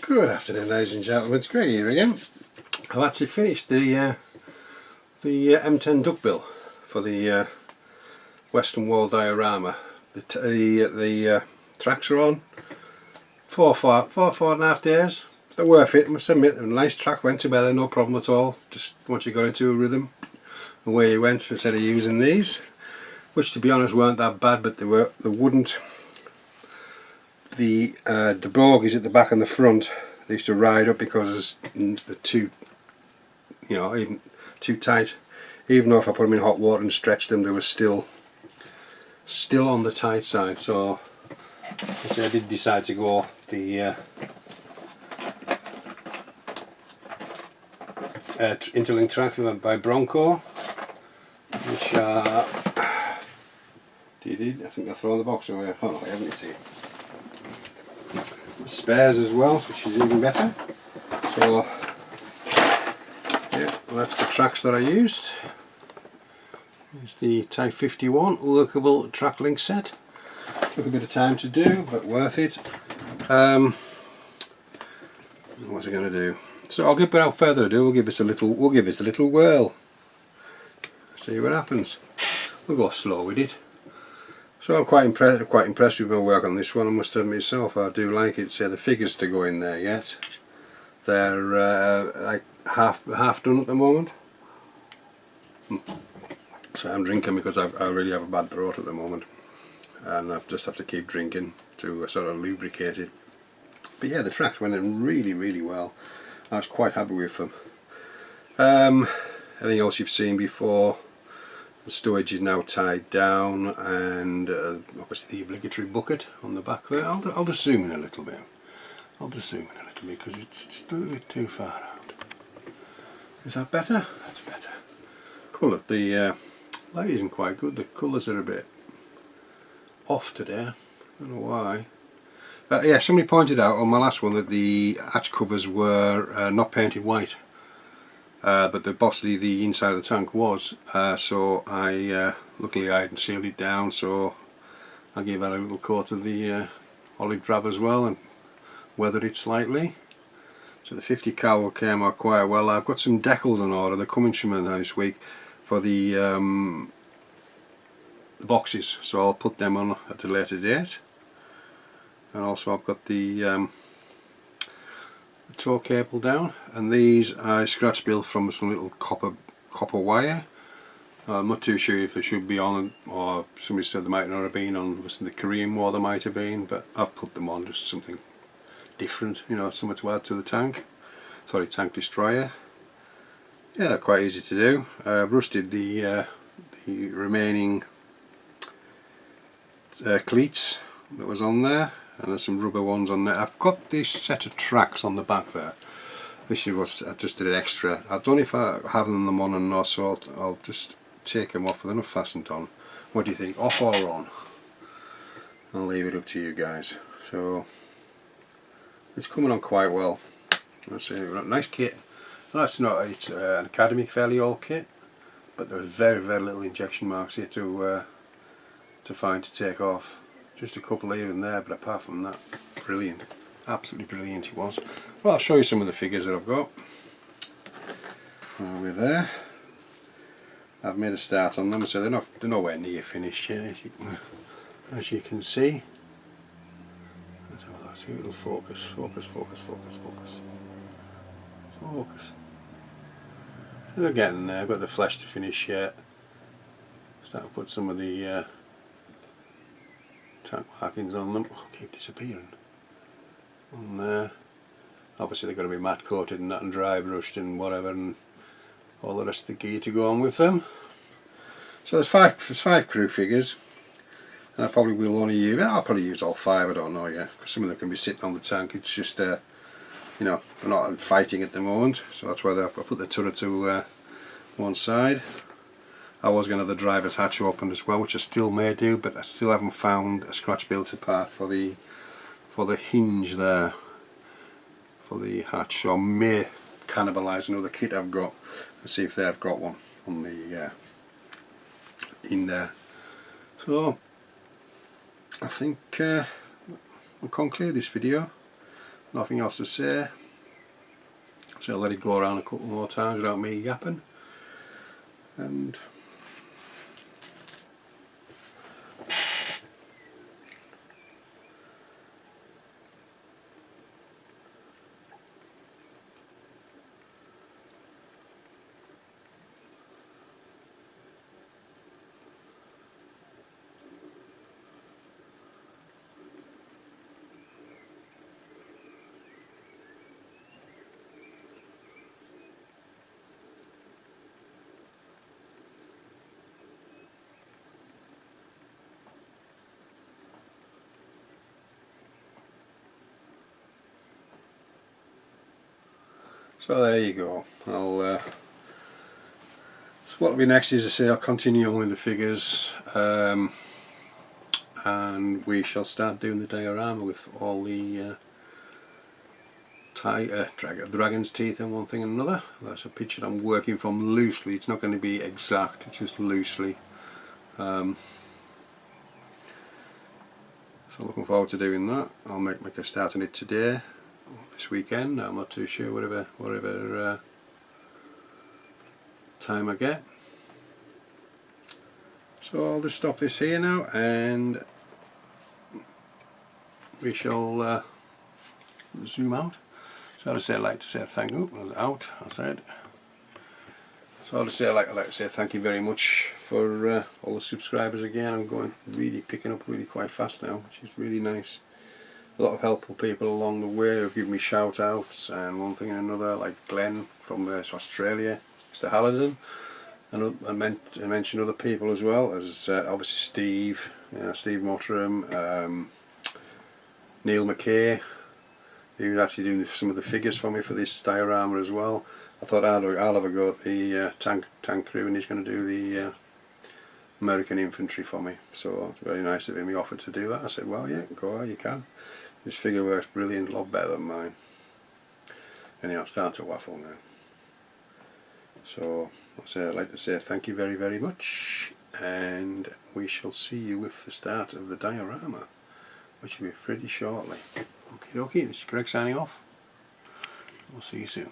Good afternoon, ladies and gentlemen. It's Greg here again. I've actually finished the M10 Duckbill for the Western Wall diorama. The tracks are on. Four and a half days. They're worth it, I must admit. A nice track, went together, no problem at all. Just once you got into a rhythm, away you went instead of using these, which to be honest weren't that bad, but they wouldn't. The bogies at the back and the front, they used to ride up because they're too, even too tight. Even though if I put them in hot water and stretched them, they were still on the tight side. So I did decide to go the interlink track by Bronco, which are I think I've thrown the box away. Oh no, I haven't. It's here. Spares as well, which is even better. So yeah, well, that's the tracks that I used. It's the Type 51 workable track link set. Took a bit of time to do, but worth it. What's it going to do? So without further ado, we'll give this a little whirl. See what happens. We'll go slow with it. So I'm quite impressed with my work on this one, I must admit myself. I do like it. See the figures to go in there yet. They're like half done at the moment. So I'm drinking because I really have a bad throat at the moment, and I just have to keep drinking to sort of lubricate it. But yeah, the tracks went in really well. I was quite happy with them. Everything else you've seen before. The stowage is now tied down, and obviously the obligatory bucket on the back there. I'll just zoom in a little bit. Because it's just a little bit too far out. Is that better? That's better. Colour. The light isn't quite good. The colours are a bit off today. I don't know why. Yeah, somebody pointed out on my last one that the hatch covers were not painted white. But obviously the inside of the tank was, so luckily I hadn't sealed it down, so I gave that a little coat of the olive drab as well and weathered it slightly. So the 50 cal came out quite well. I've got some decals on order. They're coming to me this week for the boxes, so I'll put them on at a later date. And also I've got the tow cable down, and these I scratch built from some little copper wire. I'm not too sure if they should be on, or somebody said they might not have been on. Listen, the Korean War they might have been, but I've put them on, just something different, something to add to the tank. Sorry, tank destroyer. Yeah, they're quite easy to do. I've rusted the remaining cleats that was on there, and there's some rubber ones on there. I've got this set of tracks on the back there. This is what I just did an extra. I don't know if I have them on or not, so I'll just take them off. They're not fastened on. What do you think, off or on? I'll leave it up to you guys. So it's coming on quite well. Let's see, nice kit. That's not, it's an Academy fairly old kit, but there's very little injection marks here to find to take off. Just a couple here and there, but apart from that, brilliant, absolutely brilliant it was. Well, I'll show you some of the figures that I've got. We're there. I've made a start on them, so they're nowhere near finished yet, as you can see. Let's have a look, see if it'll focus. So they're getting there. I've got the flesh to finish yet. Start to put some of the tank markings on them. Oh, keep disappearing. On there. Obviously they've got to be matte coated and that, and dry brushed and whatever, and all the rest of the gear to go on with them. So there's five crew figures, and I probably will only use. I'll probably use all five. I don't know yet, because some of them can be sitting on the tank. It's just they're not fighting at the moment, so that's why I've put the turret to one side. I was going to have the driver's hatch open as well, which I still may do, but I still haven't found a scratch built apart for the hinge there for the hatch. So I may cannibalise another kit I've got and see if they've got one on the in there. So I think I'll conclude this video. nothing else to say, so I'll let it go around a couple more times without me yapping. And so there you go. So what will be next is, to say, I'll continue on with the figures, and we shall start doing the diorama with all the dragon's teeth and one thing and another. That's a picture I'm working from loosely. It's not going to be exact, it's just loosely. So looking forward to doing that. I'll make a start on it today or this weekend. I'm not too sure, whatever time I get. So I'll just stop this here now, and we shall zoom out. So I'd like to say thank you. I was out, I said. So I'd like to say thank you very much for all the subscribers again. I'm picking up really quite fast now, which is really nice. A lot of helpful people along the way who've given me shout outs and one thing and another, like Glenn from Australia, Mr. Hallidan, and I mentioned other people as well, as obviously Steve, Steve Mottram, Neil McKay, who's actually doing some of the figures for me for this diorama as well. I thought I'll have a go at the tank crew, and he's going to do the American infantry for me. So it's very nice of him. He offered to do that. I said, well, yeah, go on, you can. His figure works brilliant, a lot better than mine. Anyhow, I'm starting to waffle now. So I'd like to say thank you very, very much, and we shall see you with the start of the diorama, which will be pretty shortly. Okay, this is Greg signing off. We'll see you soon.